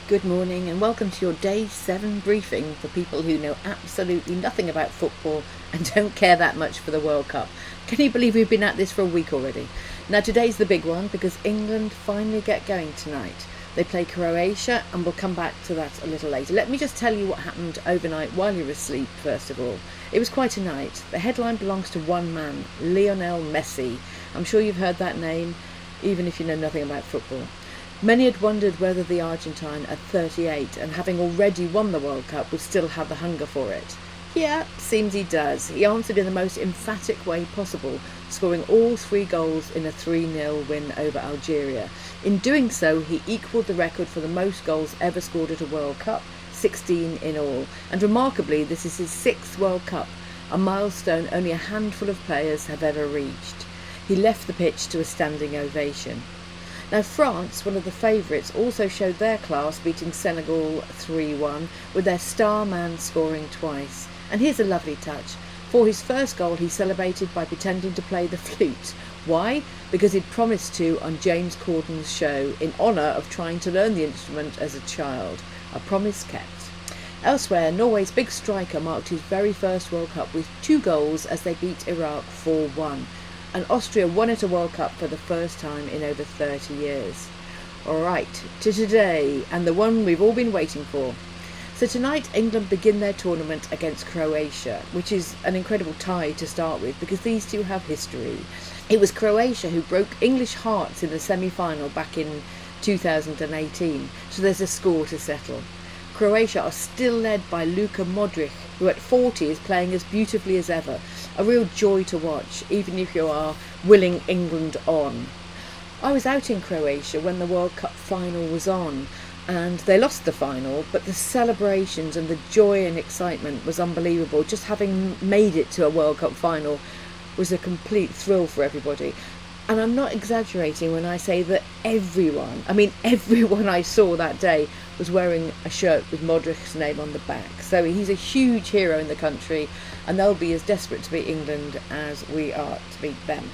Good morning and welcome to your Day 7 briefing for people who know absolutely nothing about football and don't care that much for the World Cup. Can you believe we've been at this for a week already? Now today's the big one because England finally get going tonight. They play Croatia and we'll come back to that a little later. Let me just tell you what happened overnight while you were asleep first of all. It was quite a night. The headline belongs to one man, Lionel Messi. I'm sure you've heard that name even if you know nothing about football. Many had wondered whether the Argentine at 38 and having already won the World Cup would still have the hunger for it. Yeah, seems he does. He answered in the most emphatic way possible, scoring all 3 goals in a 3-0 win over Algeria. In doing so, he equalled the record for the most goals ever scored at a World Cup, 16 in all. And remarkably, this is his 6th World Cup, a milestone only a handful of players have ever reached. He left the pitch to a standing ovation. Now France, one of the favourites, also showed their class, beating Senegal 3-1 with their star man scoring twice. And here's a lovely touch. For his first goal he celebrated by pretending to play the flute. Why? Because he'd promised to on James Corden's show in honour of trying to learn the instrument as a child. A promise kept. Elsewhere, Norway's big striker marked his very first World Cup with 2 goals as they beat Iraq 4-1. And Austria won at a World Cup for the first time in over 30 years. Alright, to today, and the one we've all been waiting for. So tonight England begin their tournament against Croatia, which is an incredible tie to start with because these two have history. It was Croatia who broke English hearts in the semi-final back in 2018, so there's a score to settle. Croatia are still led by Luka Modric, who at 40 is playing as beautifully as ever. A real joy to watch, even if you are willing England on. I was out in Croatia when the World Cup final was on, and they lost the final, but the celebrations and the joy and excitement was unbelievable. Just having made it to a World Cup final was a complete thrill for everybody. And I'm not exaggerating when I say that everyone I saw that day was wearing a shirt with Modric's name on the back. So he's a huge hero in the country, and they'll be as desperate to beat England as we are to beat them.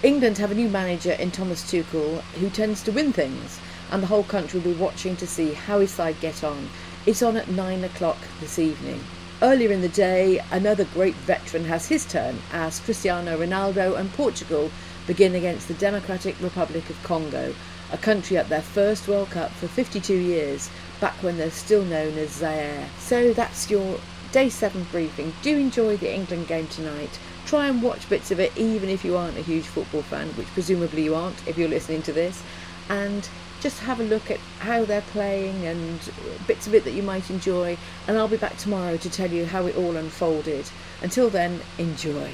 England have a new manager in Thomas Tuchel who tends to win things, and the whole country will be watching to see how his side get on. It's on at 9 o'clock this evening. Earlier in the day, another great veteran has his turn as Cristiano Ronaldo and Portugal begin against the Democratic Republic of Congo, a country at their first World Cup for 52 years, back when they're still known as Zaire. So that's your Day 7 briefing. Do enjoy the England game tonight. Try and watch bits of it even if you aren't a huge football fan, which presumably you aren't if you're listening to this, and just have a look at how they're playing and bits of it that you might enjoy, and I'll be back tomorrow to tell you how it all unfolded. Until then, enjoy.